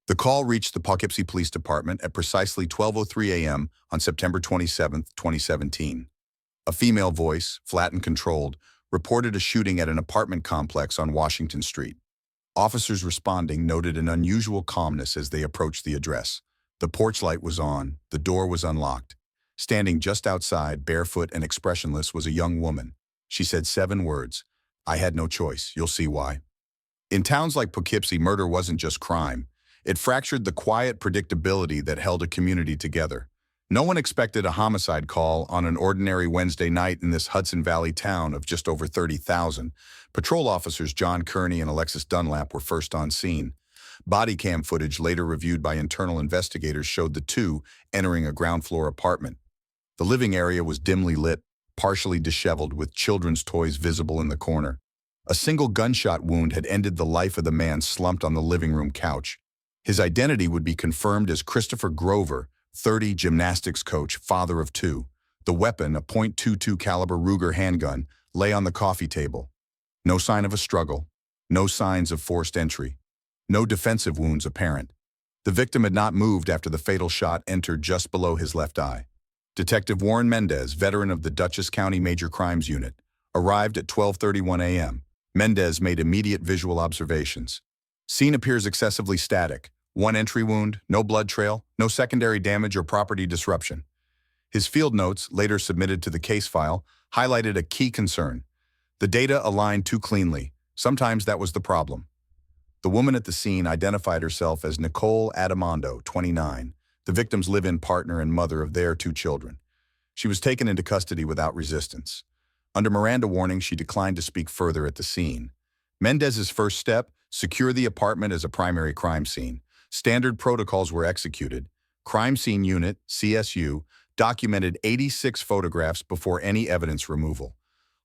The call reached the Poughkeepsie Police Department at precisely 12:03 a.m. on September 27, 2017. A female voice, flat and controlled, reported a shooting at an apartment complex on Washington Street. Officers responding noted an unusual calmness as they approached the address. The porch light was on, the door was unlocked. Standing just outside, barefoot and expressionless, was a young woman. She said 7 words. "I had no choice, you'll see why." In towns like Poughkeepsie, murder wasn't just crime. It fractured the quiet predictability that held a community together. No one expected a homicide call on an ordinary Wednesday night in this Hudson Valley town of just over 30,000. Patrol officers John Kearney and Alexis Dunlap were first on scene. Body cam footage later reviewed by internal investigators showed the two entering a ground-floor apartment. The living area was dimly lit, partially disheveled, with children's toys visible in the corner. A single gunshot wound had ended the life of the man slumped on the living room couch. His identity would be confirmed as Christopher Grover, 30, gymnastics coach, father of 2. The weapon, a .22 caliber Ruger handgun, lay on the coffee table. No sign of a struggle, no signs of forced entry, no defensive wounds apparent. The victim had not moved after the fatal shot entered just below his left eye. Detective Warren Mendez, veteran of the Dutchess County Major Crimes Unit, arrived at 12:31 a.m. Mendez made immediate visual observations. Scene appears excessively static. 1 entry wound, no blood trail, no secondary damage or property disruption. His field notes, later submitted to the case file, highlighted a key concern. The data aligned too cleanly. Sometimes that was the problem. The woman at the scene identified herself as Nicole Adamando, 29, the victim's live-in partner and mother of their 2 children. She was taken into custody without resistance. Under Miranda warning, she declined to speak further at the scene. Mendez's first step: secure the apartment as a primary crime scene. Standard protocols were executed. Crime Scene Unit, CSU, documented 86 photographs before any evidence removal.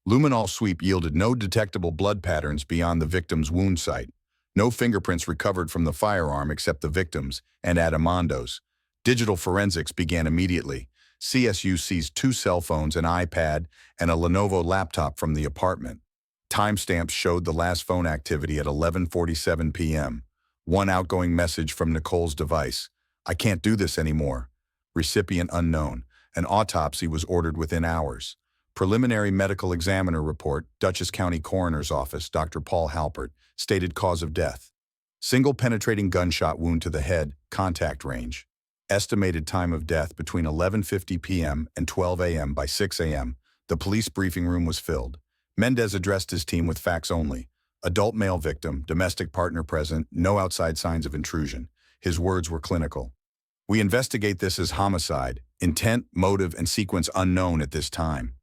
Luminol sweep yielded no detectable blood patterns beyond the victim's wound site. No fingerprints recovered from the firearm except the victim's and Adamando's. Digital forensics began immediately. CSU seized 2 cell phones, an iPad, and a Lenovo laptop from the apartment. Timestamps showed the last phone activity at 11:47 p.m. 1 outgoing message from Nicole's device: "I can't do this anymore." Recipient unknown. An autopsy was ordered within hours. Preliminary medical examiner report, Dutchess County Coroner's Office, Dr. Paul Halpert, stated cause of death: single penetrating gunshot wound to the head, contact range. Estimated time of death between 11:50 p.m. and 12 a.m. By 6 a.m., the police briefing room was filled. Mendez addressed his team with facts only. Adult male victim, domestic partner present, no outside signs of intrusion. His words were clinical. "We investigate this as homicide, intent, motive, and sequence unknown at this time."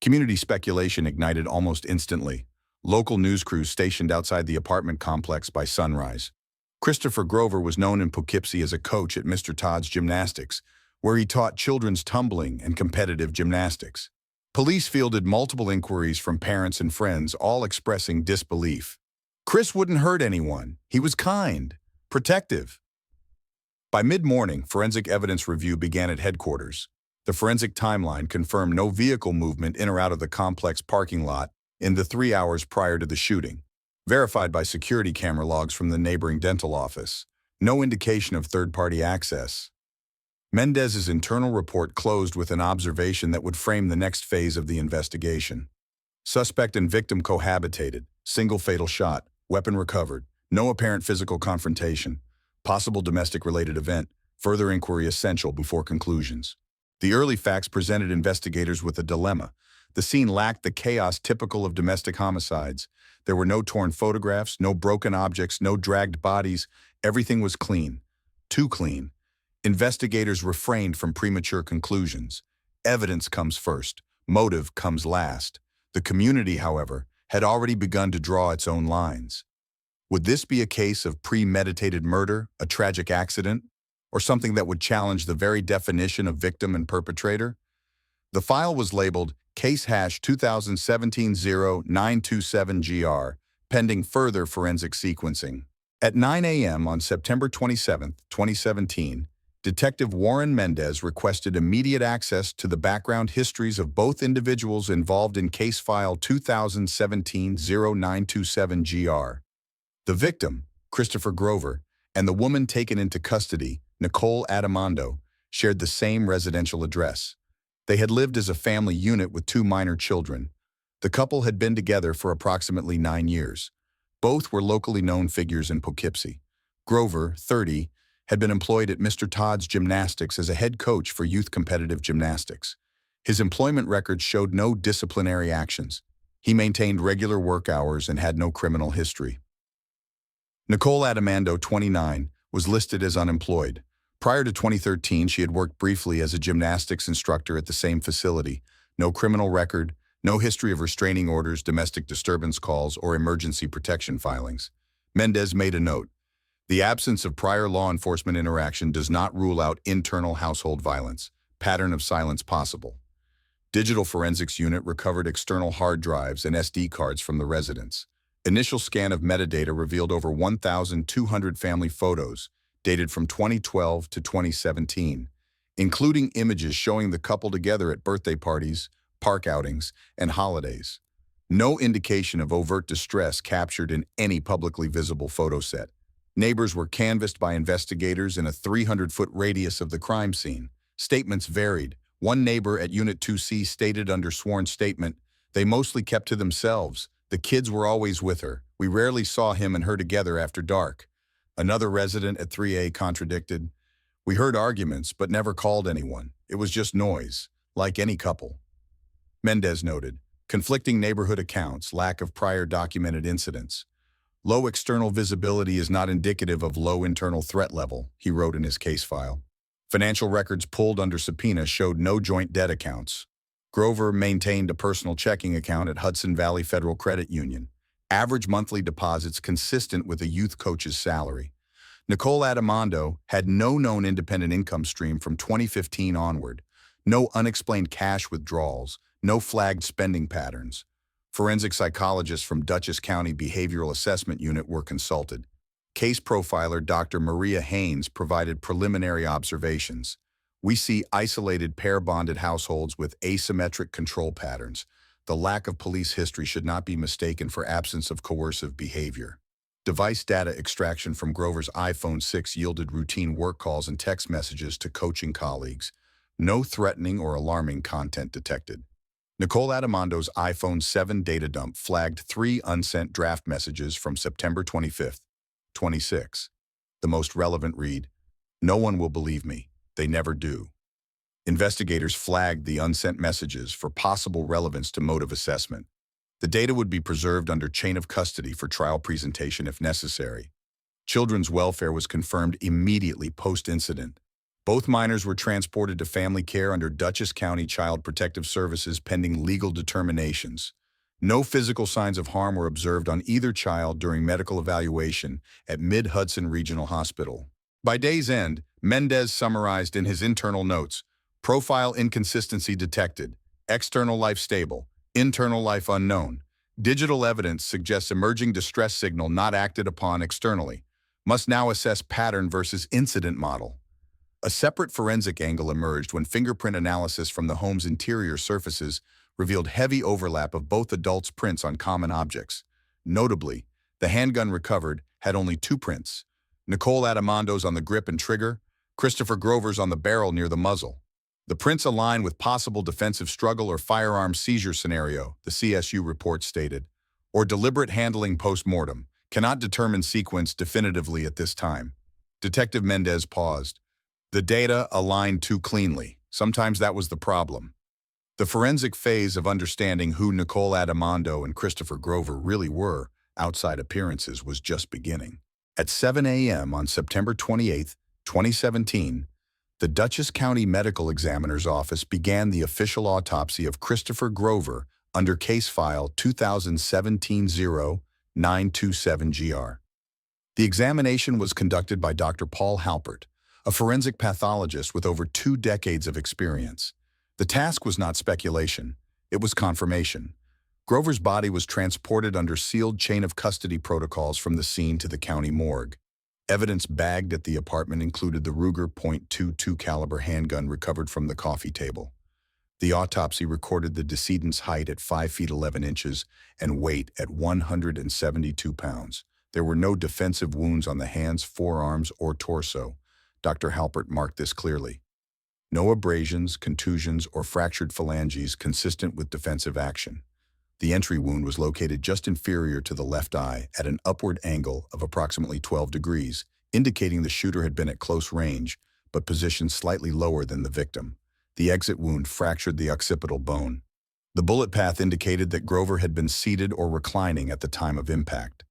Community speculation ignited almost instantly. Local news crews stationed outside the apartment complex by sunrise. Christopher Grover was known in Poughkeepsie as a coach at Mr. Todd's Gymnastics, where he taught children's tumbling and competitive gymnastics. Police fielded multiple inquiries from parents and friends, all expressing disbelief. Chris wouldn't hurt anyone. He was kind, protective. By mid-morning, forensic evidence review began at headquarters. The forensic timeline confirmed no vehicle movement in or out of the complex parking lot in the 3 hours prior to the shooting, verified by security camera logs from the neighboring dental office. No indication of third-party access. Mendez's internal report closed with an observation that would frame the next phase of the investigation. Suspect and victim cohabitated, single fatal shot, weapon recovered, no apparent physical confrontation, possible domestic-related event, further inquiry essential before conclusions. The early facts presented investigators with a dilemma. The scene lacked the chaos typical of domestic homicides. There were no torn photographs, no broken objects, no dragged bodies. Everything was clean. Too clean. Investigators refrained from premature conclusions. Evidence comes first. Motive comes last. The community, however, had already begun to draw its own lines. Would this be a case of premeditated murder, a tragic accident, or something that would challenge the very definition of victim and perpetrator? The file was labeled Case Hash 2017-0927-GR, pending further forensic sequencing. At 9 a.m. on September 27, 2017, Detective Warren Mendez requested immediate access to the background histories of both individuals involved in case file 2017-0927-GR. The victim, Christopher Grover, and the woman taken into custody, Nicole Adamando, shared the same residential address. They had lived as a family unit with two minor children. The couple had been together for approximately 9 years. Both were locally known figures in Poughkeepsie. Grover, 30, had been employed at Mr. Todd's Gymnastics as a head coach for youth competitive gymnastics. His employment records showed no disciplinary actions. He maintained regular work hours and had no criminal history. Nicole Adamando, 29, was listed as unemployed. Prior to 2013, she had worked briefly as a gymnastics instructor at the same facility. No criminal record, no history of restraining orders, domestic disturbance calls, or emergency protection filings. Mendez made a note. The absence of prior law enforcement interaction does not rule out internal household violence. Pattern of silence possible. Digital forensics unit recovered external hard drives and SD cards from the residence. Initial scan of metadata revealed over 1,200 family photos, dated from 2012 to 2017, including images showing the couple together at birthday parties, park outings, and holidays. No indication of overt distress captured in any publicly visible photo set. Neighbors were canvassed by investigators in a 300-foot radius of the crime scene. Statements varied. One neighbor at Unit 2C stated under sworn statement, "They mostly kept to themselves. The kids were always with her. We rarely saw him and her together after dark." Another resident at 3A contradicted, "We heard arguments but never called anyone. It was just noise, like any couple." Mendez noted, conflicting neighborhood accounts, lack of prior documented incidents. Low external visibility is not indicative of low internal threat level, he wrote in his case file. Financial records pulled under subpoena showed no joint debt accounts. Grover maintained a personal checking account at Hudson Valley Federal Credit Union. Average monthly deposits consistent with a youth coach's salary. Nicole Adamando had no known independent income stream from 2015 onward. No unexplained cash withdrawals, no flagged spending patterns. Forensic psychologists from Dutchess County Behavioral Assessment Unit were consulted. Case profiler Dr. Maria Haynes provided preliminary observations. We see isolated pair-bonded households with asymmetric control patterns. The lack of police history should not be mistaken for absence of coercive behavior. Device data extraction from Grover's iPhone 6 yielded routine work calls and text messages to coaching colleagues. No threatening or alarming content detected. Nicole Adamando's iPhone 7 data dump flagged 3 unsent draft messages from September 25, 26. The most relevant read, "No one will believe me. They never do." Investigators flagged the unsent messages for possible relevance to motive assessment. The data would be preserved under chain of custody for trial presentation if necessary. Children's welfare was confirmed immediately post-incident. Both minors were transported to family care under Dutchess County Child Protective Services pending legal determinations. No physical signs of harm were observed on either child during medical evaluation at Mid-Hudson Regional Hospital. By day's end, Mendez summarized in his internal notes, "Profile inconsistency detected, external life stable, internal life unknown. Digital evidence suggests emerging distress signal not acted upon externally. Must now assess pattern versus incident model." A separate forensic angle emerged when fingerprint analysis from the home's interior surfaces revealed heavy overlap of both adults' prints on common objects. Notably, the handgun recovered had only 2 prints. Nicole Adamando's on the grip and trigger, Christopher Grover's on the barrel near the muzzle. The prints align with possible defensive struggle or firearm seizure scenario, the CSU report stated, or deliberate handling post-mortem, cannot determine sequence definitively at this time. Detective Mendez paused. The data aligned too cleanly. Sometimes that was the problem. The forensic phase of understanding who Nicole Adamando and Christopher Grover really were, outside appearances, was just beginning. At 7 a.m. on September 28, 2017, the Dutchess County Medical Examiner's Office began the official autopsy of Christopher Grover under case file 2017-0927-GR. The examination was conducted by Dr. Paul Halpert, a forensic pathologist with over 2 decades of experience. The task was not speculation, it was confirmation. Grover's body was transported under sealed chain of custody protocols from the scene to the county morgue. Evidence bagged at the apartment included the Ruger .22 caliber handgun recovered from the coffee table. The autopsy recorded the decedent's height at 5 feet 11 inches and weight at 172 pounds. There were no defensive wounds on the hands, forearms, or torso. Dr. Halpert marked this clearly. No abrasions, contusions, or fractured phalanges consistent with defensive action. The entry wound was located just inferior to the left eye at an upward angle of approximately 12 degrees, indicating the shooter had been at close range, but positioned slightly lower than the victim. The exit wound fractured the occipital bone. The bullet path indicated that Grover had been seated or reclining at the time of impact.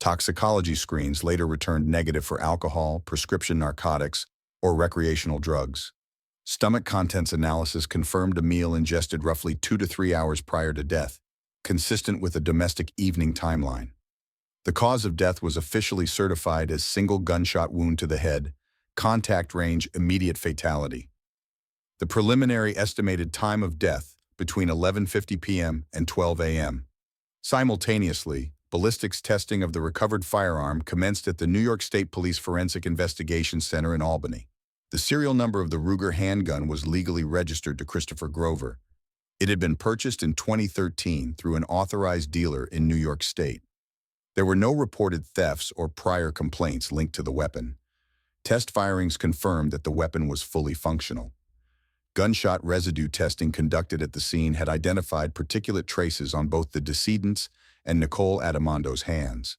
Toxicology screens later returned negative for alcohol, prescription narcotics, or recreational drugs. Stomach contents analysis confirmed a meal ingested roughly 2 to 3 hours prior to death, consistent with a domestic evening timeline. The cause of death was officially certified as single gunshot wound to the head, contact range immediate fatality. The preliminary estimated time of death between 11:50 p.m. and 12 a.m. Simultaneously, ballistics testing of the recovered firearm commenced at the New York State Police Forensic Investigation Center in Albany. The serial number of the Ruger handgun was legally registered to Christopher Grover. It had been purchased in 2013 through an authorized dealer in New York State. There were no reported thefts or prior complaints linked to the weapon. Test firings confirmed that the weapon was fully functional. Gunshot residue testing conducted at the scene had identified particulate traces on both the decedent's and Nicole Adamondo's hands.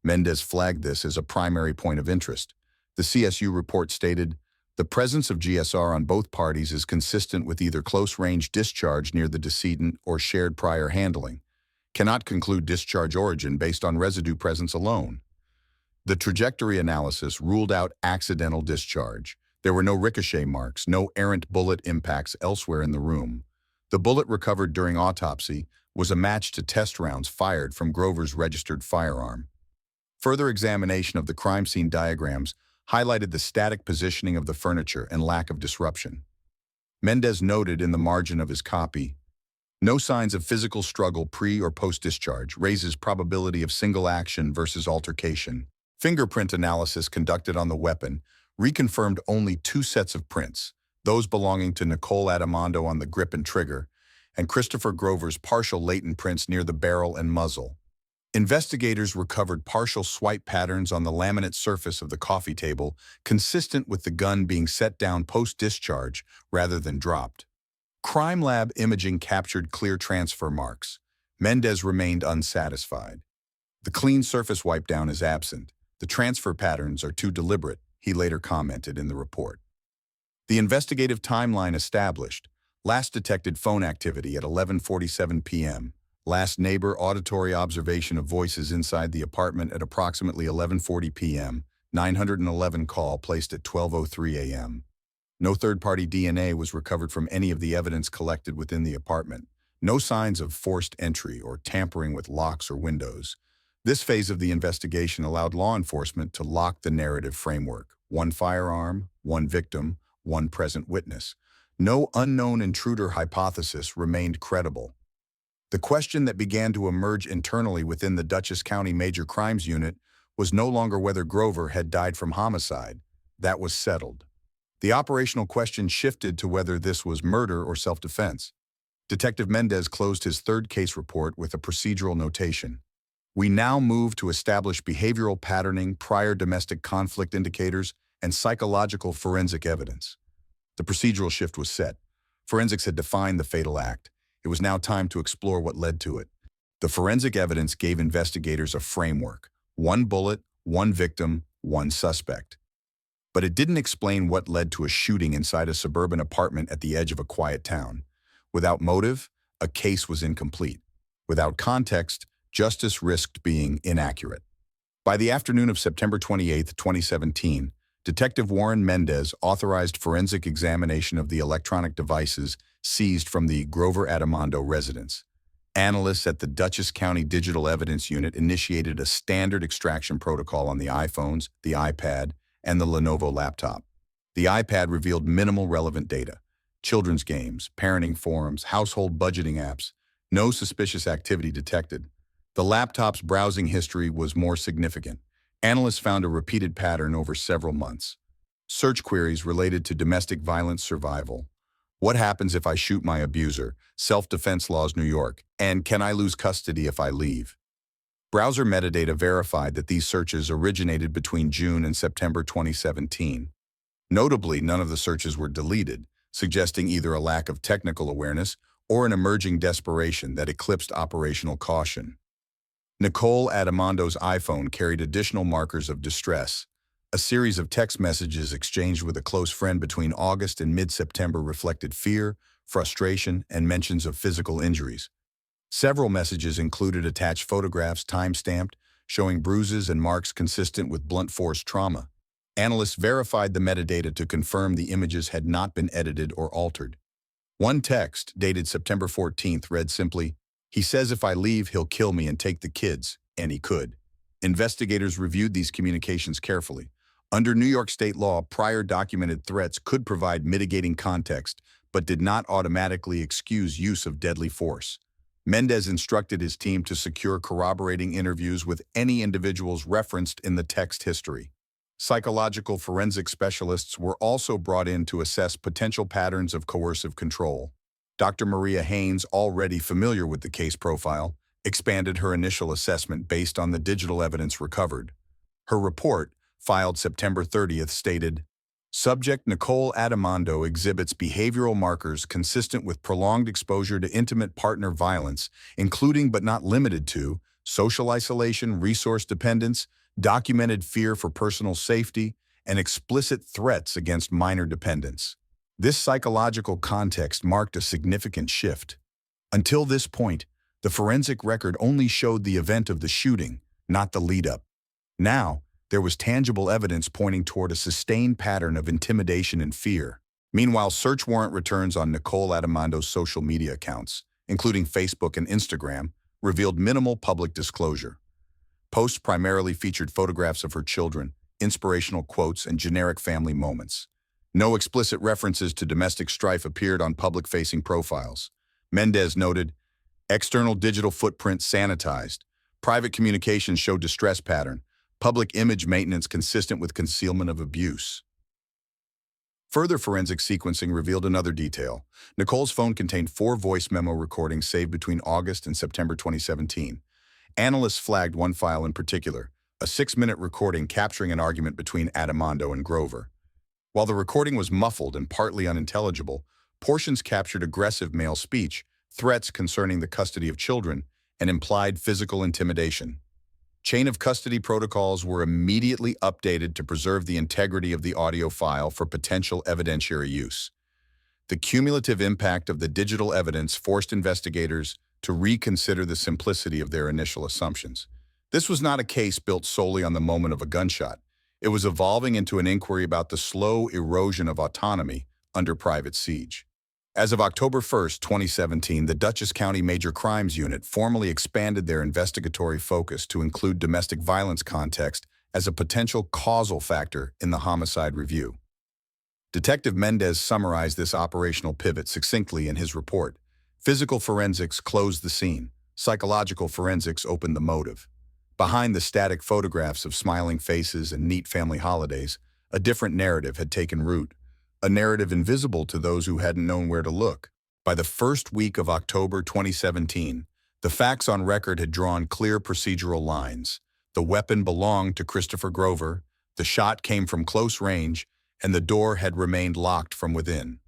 Mendez flagged this as a primary point of interest. The CSU report stated, "The presence of GSR on both parties is consistent with either close-range discharge near the decedent or shared prior handling. Cannot conclude discharge origin based on residue presence alone." The trajectory analysis ruled out accidental discharge. There were no ricochet marks, no errant bullet impacts elsewhere in the room. The bullet recovered during autopsy was a match to test rounds fired from Grover's registered firearm. Further examination of the crime scene diagrams highlighted the static positioning of the furniture and lack of disruption. Mendez noted in the margin of his copy, "No signs of physical struggle pre- or post-discharge, raises probability of single action versus altercation." Fingerprint analysis conducted on the weapon reconfirmed only 2 sets of prints, those belonging to Nicole Adamondo on the grip and trigger, and Christopher Grover's partial latent prints near the barrel and muzzle. Investigators recovered partial swipe patterns on the laminate surface of the coffee table, consistent with the gun being set down post-discharge rather than dropped. Crime lab imaging captured clear transfer marks. Mendez remained unsatisfied. "The clean surface wipe down is absent. The transfer patterns are too deliberate," he later commented in the report. The investigative timeline established: last detected phone activity at 11:47 p.m., last neighbor auditory observation of voices inside the apartment at approximately 11:40 p.m., 911 call placed at 12:03 a.m. No third-party DNA was recovered from any of the evidence collected within the apartment. No signs of forced entry or tampering with locks or windows. This phase of the investigation allowed law enforcement to lock the narrative framework: one firearm, one victim, one present witness. No unknown intruder hypothesis remained credible. The question that began to emerge internally within the Dutchess County Major Crimes Unit was no longer whether Grover had died from homicide. That was settled. The operational question shifted to whether this was murder or self-defense. Detective Mendez closed his third case report with a procedural notation. "We now move to establish behavioral patterning, prior domestic conflict indicators, and psychological forensic evidence." The procedural shift was set. Forensics had defined the fatal act. It was now time to explore what led to it. The forensic evidence gave investigators a framework: one bullet, one victim, one suspect. But it didn't explain what led to a shooting inside a suburban apartment at the edge of a quiet town. Without motive, a case was incomplete. Without context, justice risked being inaccurate. By the afternoon of September 28, 2017, Detective Warren Mendez authorized forensic examination of the electronic devices seized from the Grover Adamondo residence. Analysts at the Dutchess County Digital Evidence Unit initiated a standard extraction protocol on the iPhones, the iPad, and the Lenovo laptop. The iPad revealed minimal relevant data: children's games, parenting forums, household budgeting apps. No suspicious activity detected. The laptop's browsing history was more significant. Analysts found a repeated pattern over several months. Search queries related to domestic violence survival. What happens if I shoot my abuser? Self-defense laws, New York. And can I lose custody if I leave? Browser metadata verified that these searches originated between June and September 2017. Notably, none of the searches were deleted, suggesting either a lack of technical awareness or an emerging desperation that eclipsed operational caution. Nicole Adamondo's iPhone carried additional markers of distress. A series of text messages exchanged with a close friend between August and mid-September reflected fear, frustration, and mentions of physical injuries. Several messages included attached photographs time-stamped, showing bruises and marks consistent with blunt force trauma. Analysts verified the metadata to confirm the images had not been edited or altered. One text, dated September 14th, read simply, "He says if I leave, he'll kill me and take the kids," and he could. Investigators reviewed these communications carefully. Under New York state law, prior documented threats could provide mitigating context, but did not automatically excuse use of deadly force. Mendez instructed his team to secure corroborating interviews with any individuals referenced in the text history. Psychological forensic specialists were also brought in to assess potential patterns of coercive control. Dr. Maria Haynes, already familiar with the case profile, expanded her initial assessment based on the digital evidence recovered. Her report, filed September 30th, stated, "Subject Nicole Adamondo exhibits behavioral markers consistent with prolonged exposure to intimate partner violence, including but not limited to social isolation, resource dependence, documented fear for personal safety, and explicit threats against minor dependents." This psychological context marked a significant shift. Until this point, the forensic record only showed the event of the shooting, not the lead-up. Now, there was tangible evidence pointing toward a sustained pattern of intimidation and fear. Meanwhile, search warrant returns on Nicole Adamondo's social media accounts, including Facebook and Instagram, revealed minimal public disclosure. Posts primarily featured photographs of her children, inspirational quotes, and generic family moments. No explicit references to domestic strife appeared on public-facing profiles. Mendez noted, "External digital footprint sanitized. Private communications show distress pattern. Public image maintenance consistent with concealment of abuse." Further forensic sequencing revealed another detail. Nicole's phone contained 4 voice memo recordings saved between August and September 2017. Analysts flagged one file in particular, a 6-minute recording capturing an argument between Adamondo and Grover. While the recording was muffled and partly unintelligible, portions captured aggressive male speech, threats concerning the custody of children, and implied physical intimidation. Chain of custody protocols were immediately updated to preserve the integrity of the audio file for potential evidentiary use. The cumulative impact of the digital evidence forced investigators to reconsider the simplicity of their initial assumptions. This was not a case built solely on the moment of a gunshot. It was evolving into an inquiry about the slow erosion of autonomy under private siege. As of October 1st, 2017, the Dutchess County Major Crimes Unit formally expanded their investigatory focus to include domestic violence context as a potential causal factor in the homicide review. Detective Mendez summarized this operational pivot succinctly in his report. Physical forensics closed the scene. Psychological forensics opened the motive. Behind the static photographs of smiling faces and neat family holidays, a different narrative had taken root. A narrative invisible to those who hadn't known where to look. By the first week of October 2017, the facts on record had drawn clear procedural lines. The weapon belonged to Christopher Grover, the shot came from close range, and the door had remained locked from within.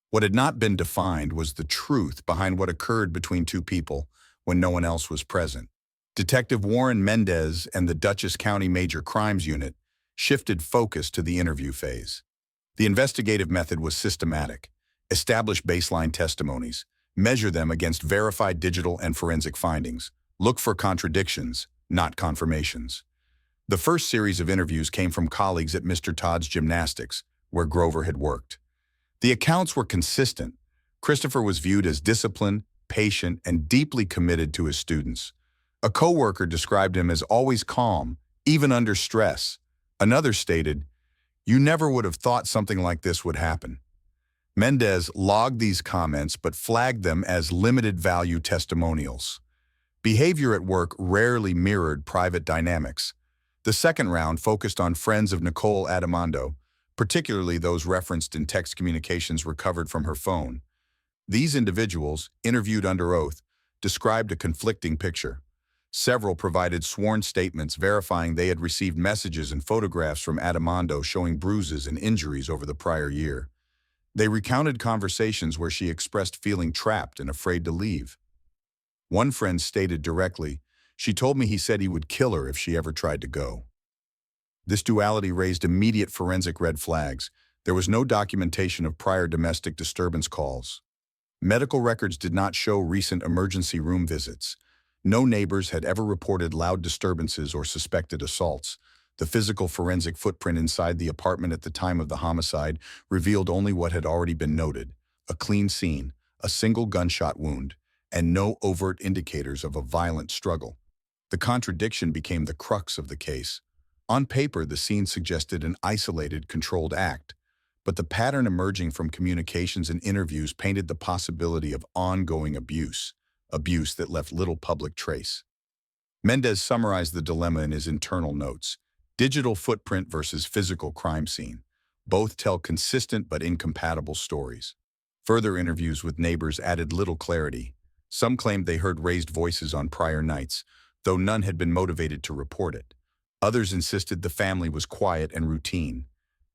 What had not been defined was the truth behind what occurred between two people when no one else was present. Detective Warren Mendez and the Dutchess County Major Crimes Unit shifted focus to the interview phase. The investigative method was systematic. Establish baseline testimonies, measure them against verified digital and forensic findings, look for contradictions, not confirmations. The first series of interviews came from colleagues at Mr. Todd's Gymnastics, where Grover had worked. The accounts were consistent. Christopher was viewed as disciplined, patient, and deeply committed to his students. A coworker described him as always calm, even under stress. Another stated, "You never would have thought something like this would happen." Mendez logged these comments but flagged them as limited-value testimonials. Behavior at work rarely mirrored private dynamics. The second round focused on friends of Nicole Adamondo, particularly those referenced in text communications recovered from her phone. These individuals, interviewed under oath, described a conflicting picture. Several provided sworn statements verifying they had received messages and photographs from Adamando showing bruises and injuries over the prior year. They recounted conversations where she expressed feeling trapped and afraid to leave. One friend stated directly, "She told me he said he would kill her if she ever tried to go." This duality raised immediate forensic red flags. There was no documentation of prior domestic disturbance calls. Medical records did not show recent emergency room visits. No neighbors had ever reported loud disturbances or suspected assaults. The physical forensic footprint inside the apartment at the time of the homicide revealed only what had already been noted: a clean scene, a single gunshot wound, and no overt indicators of a violent struggle. The contradiction became the crux of the case. On paper, the scene suggested an isolated, controlled act, but the pattern emerging from communications and interviews painted the possibility of ongoing abuse that left little public trace. Mendez summarized the dilemma in his internal notes: digital footprint versus physical crime scene. Both tell consistent but incompatible stories. Further interviews with neighbors added little clarity. Some claimed they heard raised voices on prior nights, though none had been motivated to report it. Others insisted the family was quiet and routine.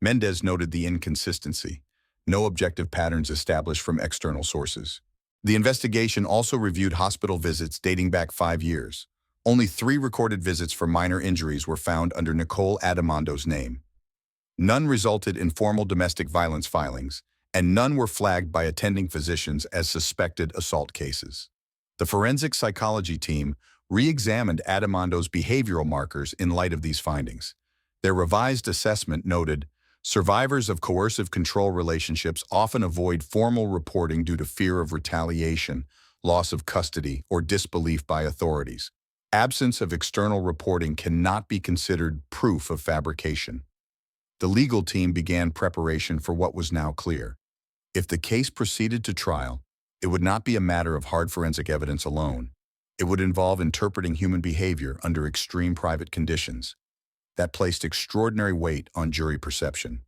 Mendez noted the inconsistency: no objective patterns established from external sources. The investigation also reviewed hospital visits dating back 5 years. Only 3 recorded visits for minor injuries were found under Nicole Adamando's name. None resulted in formal domestic violence filings, and none were flagged by attending physicians as suspected assault cases. The forensic psychology team re-examined Adamando's behavioral markers in light of these findings. Their revised assessment noted, survivors of coercive control relationships often avoid formal reporting due to fear of retaliation, loss of custody, or disbelief by authorities. Absence of external reporting cannot be considered proof of fabrication. The legal team began preparation for what was now clear. If the case proceeded to trial, it would not be a matter of hard forensic evidence alone. It would involve interpreting human behavior under extreme private conditions. That placed extraordinary weight on jury perception.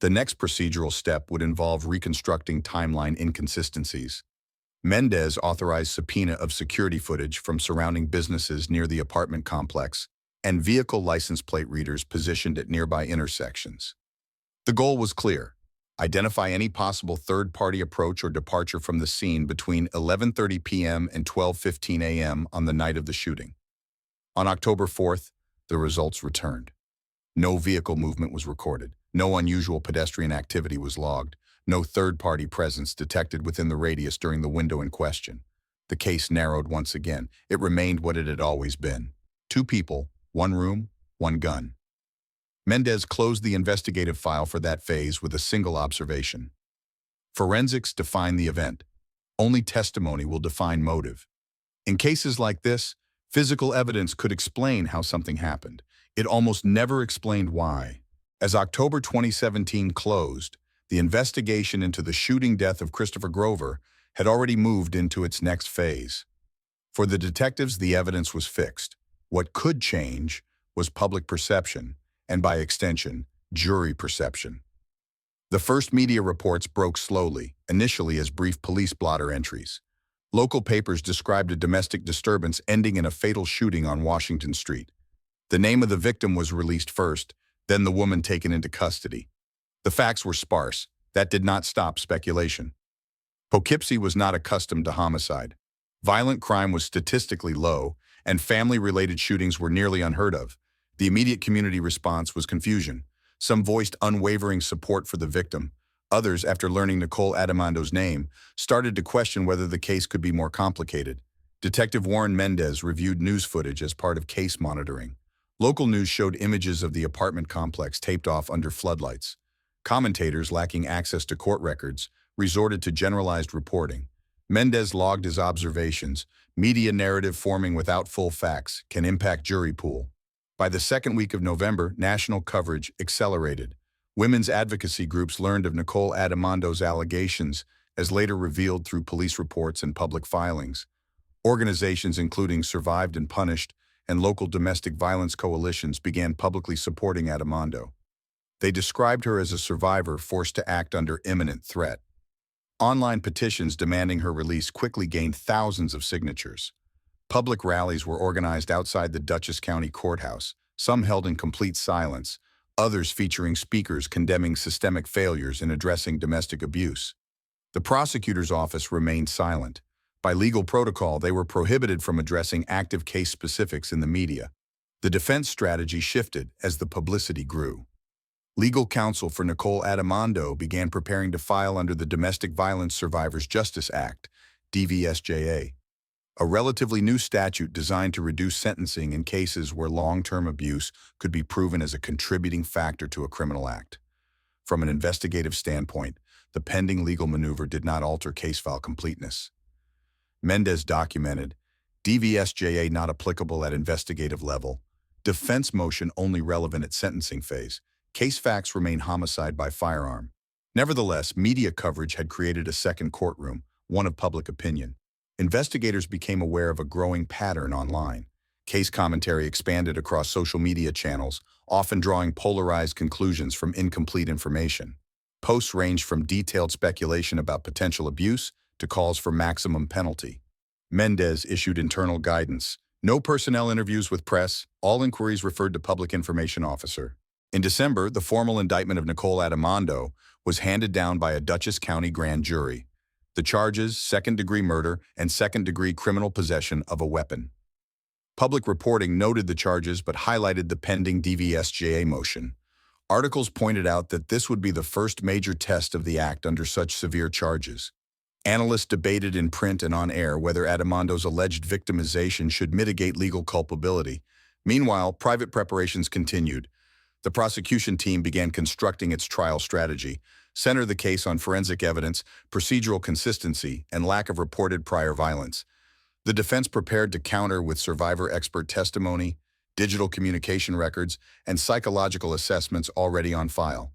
The next procedural step would involve reconstructing timeline inconsistencies. Mendez authorized subpoena of security footage from surrounding businesses near the apartment complex and vehicle license plate readers positioned at nearby intersections. The goal was clear: identify any possible third-party approach or departure from the scene between 11:30 p.m. and 12:15 a.m. on the night of the shooting. On October 4th, the results returned. No vehicle movement was recorded. No unusual pedestrian activity was logged. No third-party presence detected within the radius during the window in question. The case narrowed once again. It remained what it had always been: 2 people, 1 room, 1 gun. Mendez closed the investigative file for that phase with a single observation: forensics define the event. Only testimony will define motive. In cases like this, physical evidence could explain how something happened. It almost never explained why. As October 2017 closed, the investigation into the shooting death of Christopher Grover had already moved into its next phase. For the detectives, the evidence was fixed. What could change was public perception, and by extension, jury perception. The first media reports broke slowly, initially as brief police blotter entries. Local papers described a domestic disturbance ending in a fatal shooting on Washington Street. The name of the victim was released first, then the woman taken into custody. The facts were sparse. That did not stop speculation. Poughkeepsie was not accustomed to homicide. Violent crime was statistically low, and family-related shootings were nearly unheard of. The immediate community response was confusion. Some voiced unwavering support for the victim. Others, after learning Nicole Adamando's name, started to question whether the case could be more complicated. Detective Warren Mendez reviewed news footage as part of case monitoring. Local news showed images of the apartment complex taped off under floodlights. Commentators, lacking access to court records, resorted to generalized reporting. Mendez logged his observations. Media narrative forming without full facts can impact jury pool. By the second week of November, national coverage accelerated. Women's advocacy groups learned of Nicole Adamando's allegations, as later revealed through police reports and public filings. Organizations including Survived and Punished and local domestic violence coalitions began publicly supporting Adamando. They described her as a survivor forced to act under imminent threat. Online petitions demanding her release quickly gained thousands of signatures. Public rallies were organized outside the Dutchess County Courthouse, some held in complete silence, others featuring speakers condemning systemic failures in addressing domestic abuse. The prosecutor's office remained silent. By legal protocol, they were prohibited from addressing active case specifics in the media. The defense strategy shifted as the publicity grew. Legal counsel for Nicole Adimondo began preparing to file under the Domestic Violence Survivors Justice Act, DVSJA, a relatively new statute designed to reduce sentencing in cases where long-term abuse could be proven as a contributing factor to a criminal act. From an investigative standpoint, the pending legal maneuver did not alter case file completeness. Mendez documented, DVSJA not applicable at investigative level, defense motion only relevant at sentencing phase, case facts remain homicide by firearm. Nevertheless, media coverage had created a second courtroom, one of public opinion. Investigators became aware of a growing pattern online. Case commentary expanded across social media channels, often drawing polarized conclusions from incomplete information. Posts ranged from detailed speculation about potential abuse to calls for maximum penalty. Mendez issued internal guidance. No personnel interviews with press, all inquiries referred to public information officer. In December, the formal indictment of Nicole Adimondo was handed down by a Dutchess County grand jury. The charges, second-degree murder and second-degree criminal possession of a weapon. Public reporting noted the charges but highlighted the pending DVSJA motion. Articles pointed out that this would be the first major test of the act under such severe charges. Analysts debated in print and on air whether Adimondo's alleged victimization should mitigate legal culpability. Meanwhile, private preparations continued. The prosecution team began constructing its trial strategy, centered the case on forensic evidence, procedural consistency, and lack of reported prior violence. The defense prepared to counter with survivor expert testimony, digital communication records, and psychological assessments already on file.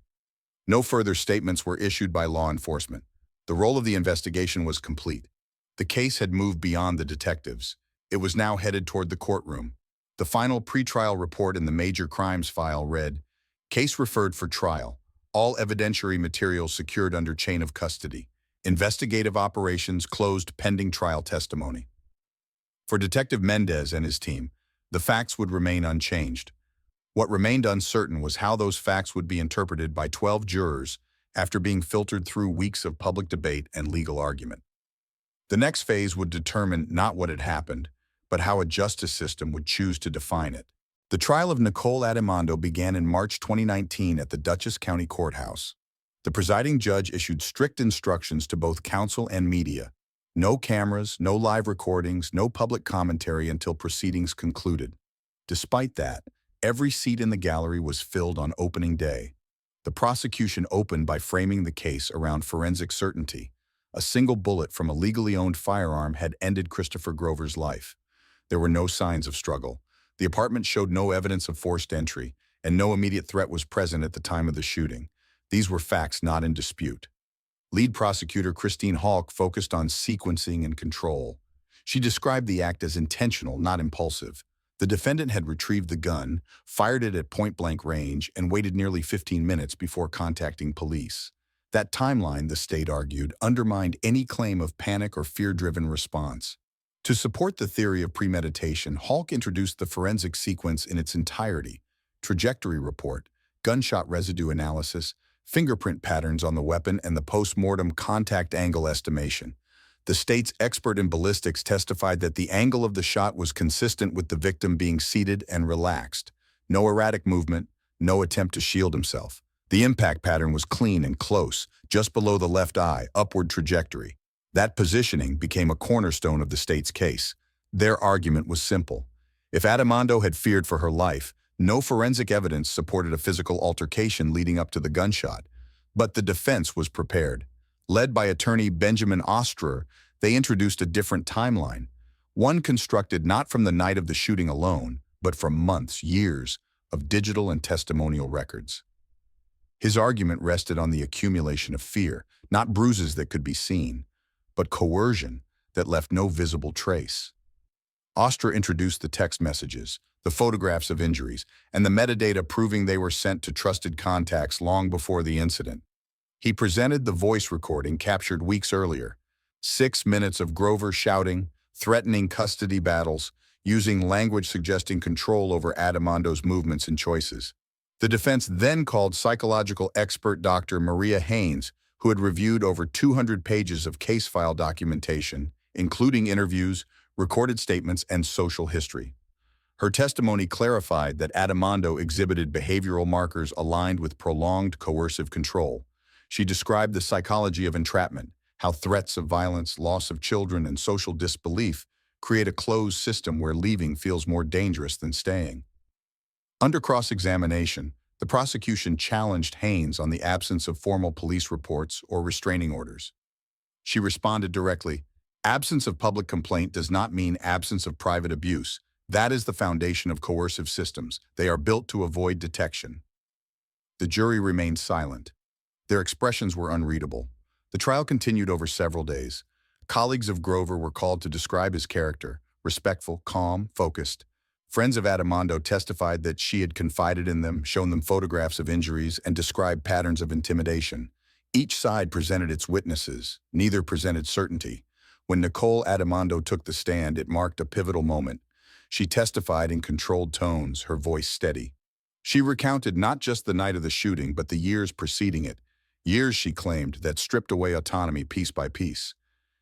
No further statements were issued by law enforcement. The role of the investigation was complete. The case had moved beyond the detectives. It was now headed toward the courtroom. The final pretrial report in the major crimes file read, "Case referred for trial. All evidentiary materials secured under chain of custody. Investigative operations closed pending trial testimony." For Detective Mendez and his team, the facts would remain unchanged. What remained uncertain was how those facts would be interpreted by 12 jurors after being filtered through weeks of public debate and legal argument. The next phase would determine not what had happened, but how a justice system would choose to define it. The trial of Nicole Adimondo began in March 2019 at the Dutchess County Courthouse. The presiding judge issued strict instructions to both counsel and media. No cameras, no live recordings, no public commentary until proceedings concluded. Despite that, every seat in the gallery was filled on opening day. The prosecution opened by framing the case around forensic certainty. A single bullet from a legally owned firearm had ended Christopher Grover's life. There were no signs of struggle. The apartment showed no evidence of forced entry, and no immediate threat was present at the time of the shooting. These were facts not in dispute. Lead prosecutor Christine Halk focused on sequencing and control. She described the act as intentional, not impulsive. The defendant had retrieved the gun, fired it at point-blank range, and waited nearly 15 minutes before contacting police. That timeline, the state argued, undermined any claim of panic or fear-driven response. To support the theory of premeditation, Halk introduced the forensic sequence in its entirety: trajectory report, gunshot residue analysis, fingerprint patterns on the weapon, and the post-mortem contact angle estimation. The state's expert in ballistics testified that the angle of the shot was consistent with the victim being seated and relaxed. No erratic movement, no attempt to shield himself. The impact pattern was clean and close, just below the left eye, upward trajectory. That positioning became a cornerstone of the state's case. Their argument was simple. If Adimondo had feared for her life, no forensic evidence supported a physical altercation leading up to the gunshot. But the defense was prepared. Led by attorney Benjamin Ostrer, they introduced a different timeline, one constructed not from the night of the shooting alone, but from months, years, of digital and testimonial records. His argument rested on the accumulation of fear, not bruises that could be seen, but coercion that left no visible trace. Ostrer introduced the text messages, the photographs of injuries, and the metadata proving they were sent to trusted contacts long before the incident. He presented the voice recording captured weeks earlier, 6 minutes of Grover shouting, threatening custody battles, using language suggesting control over Adamondo's movements and choices. The defense then called psychological expert Dr. Maria Haynes, who had reviewed over 200 pages of case file documentation, including interviews, recorded statements, and social history. Her testimony clarified that Adamondo exhibited behavioral markers aligned with prolonged coercive control. She described the psychology of entrapment, how threats of violence, loss of children, and social disbelief create a closed system where leaving feels more dangerous than staying. Under cross-examination, the prosecution challenged Haynes on the absence of formal police reports or restraining orders. She responded directly, "Absence of public complaint does not mean absence of private abuse. That is the foundation of coercive systems. They are built to avoid detection." The jury remained silent. Their expressions were unreadable. The trial continued over several days. Colleagues of Grover were called to describe his character: respectful, calm, focused. Friends of Adamondo testified that she had confided in them, shown them photographs of injuries, and described patterns of intimidation. Each side presented its witnesses. Neither presented certainty. When Nicole Adamondo took the stand, it marked a pivotal moment. She testified in controlled tones, her voice steady. She recounted not just the night of the shooting, but the years preceding it. Years, she claimed, that stripped away autonomy piece by piece.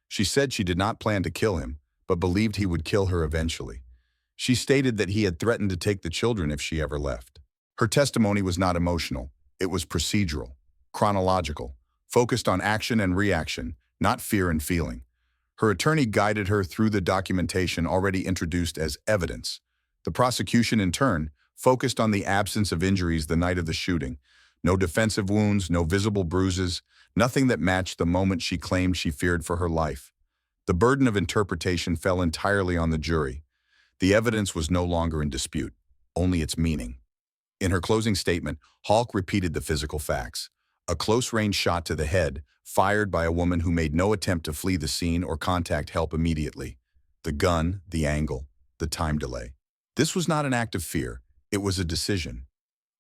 She said she did not plan to kill him, but believed he would kill her eventually. She stated that he had threatened to take the children if she ever left. Her testimony was not emotional. It was procedural, chronological, focused on action and reaction, not fear and feeling. Her attorney guided her through the documentation already introduced as evidence. The prosecution, in turn, focused on the absence of injuries the night of the shooting. No defensive wounds, no visible bruises, nothing that matched the moment she claimed she feared for her life. The burden of interpretation fell entirely on the jury. The evidence was no longer in dispute, only its meaning. In her closing statement, Halk repeated the physical facts. A close-range shot to the head, fired by a woman who made no attempt to flee the scene or contact help immediately. The gun, the angle, the time delay. This was not an act of fear, it was a decision.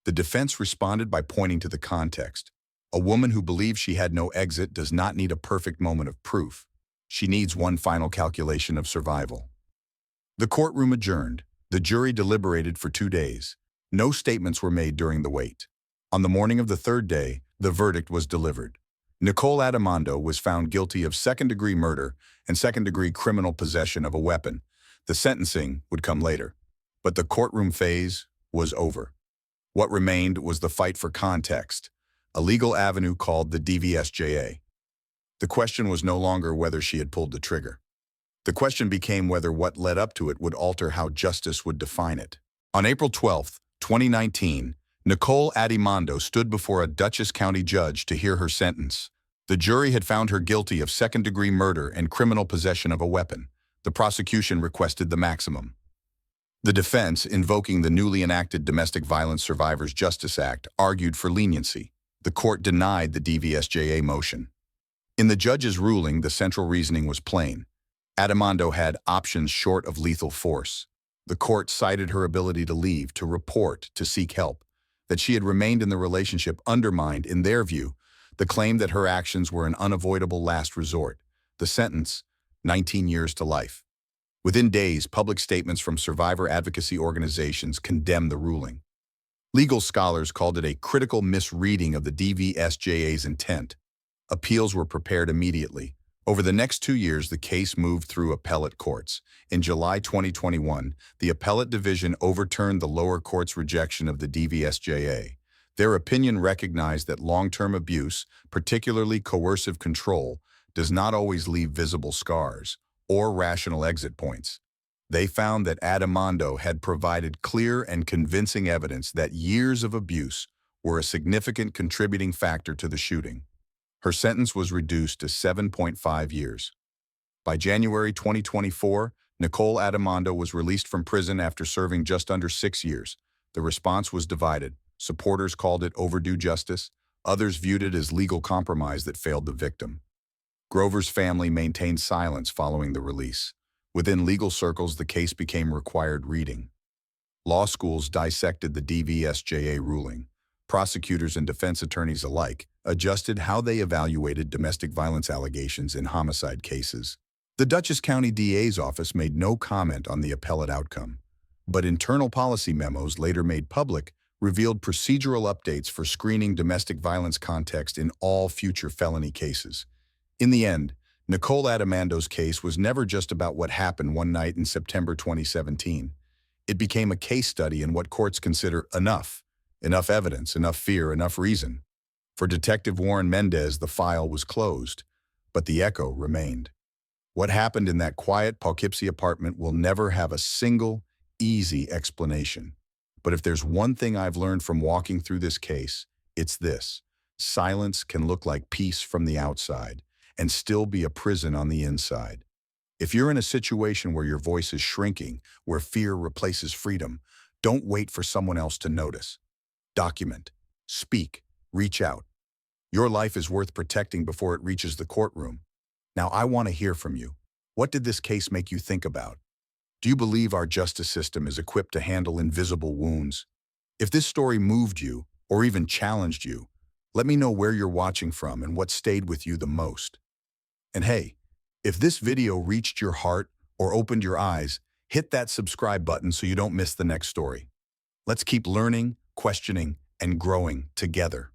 The defense responded by pointing to the context. A woman who believes she had no exit does not need a perfect moment of proof. She needs one final calculation of survival. The courtroom adjourned. The jury deliberated for 2 days. No statements were made during the wait. On the morning of the third day, the verdict was delivered. Nicole Adamondo was found guilty of second-degree murder and second-degree criminal possession of a weapon. The sentencing would come later. But the courtroom phase was over. What remained was the fight for context, a legal avenue called the DVSJA. The question was no longer whether she had pulled the trigger. The question became whether what led up to it would alter how justice would define it. On April 12, 2019, Nicole Adamondo stood before a Dutchess County judge to hear her sentence. The jury had found her guilty of second-degree murder and criminal possession of a weapon. The prosecution requested the maximum. The defense, invoking the newly enacted Domestic Violence Survivors Justice Act, argued for leniency. The court denied the DVSJA motion. In the judge's ruling, the central reasoning was plain. Adamondo had options short of lethal force. The court cited her ability to leave, to report, to seek help. That she had remained in the relationship undermined, in their view, the claim that her actions were an unavoidable last resort. The sentence, 19 years to life. Within days, public statements from survivor advocacy organizations condemned the ruling. Legal scholars called it a critical misreading of the DVSJA's intent. Appeals were prepared immediately. Over the next 2 years, the case moved through appellate courts. In July 2021, the appellate division overturned the lower court's rejection of the DVSJA. Their opinion recognized that long-term abuse, particularly coercive control, does not always leave visible scars or rational exit points. They found that Adamondo had provided clear and convincing evidence that years of abuse were a significant contributing factor to the shooting. Her sentence was reduced to 7.5 years. By January 2024, Nicole Adamondo was released from prison after serving just under 6 years. The response was divided. Supporters called it overdue justice. Others viewed it as legal compromise that failed the victim. Grover's family maintained silence following the release. Within legal circles, the case became required reading. Law schools dissected the DVSJA ruling. Prosecutors and defense attorneys alike adjusted how they evaluated domestic violence allegations in homicide cases. The Dutchess County DA's office made no comment on the appellate outcome, but internal policy memos later made public revealed procedural updates for screening domestic violence context in all future felony cases. In the end, Nicole Adamando's case was never just about what happened one night in September 2017. It became a case study in what courts consider enough evidence, enough fear, enough reason. For Detective Warren Mendez, the file was closed, but the echo remained. What happened in that quiet Poughkeepsie apartment will never have a single, easy explanation. But if there's one thing I've learned from walking through this case, it's this: silence can look like peace from the outside and still be a prison on the inside. If you're in a situation where your voice is shrinking, where fear replaces freedom, don't wait for someone else to notice. Document, speak, reach out. Your life is worth protecting before it reaches the courtroom. Now, I want to hear from you. What did this case make you think about? Do you believe our justice system is equipped to handle invisible wounds? If this story moved you, or even challenged you, let me know where you're watching from and what stayed with you the most. And hey, if this video reached your heart or opened your eyes, hit that subscribe button so you don't miss the next story. Let's keep learning, questioning, and growing together.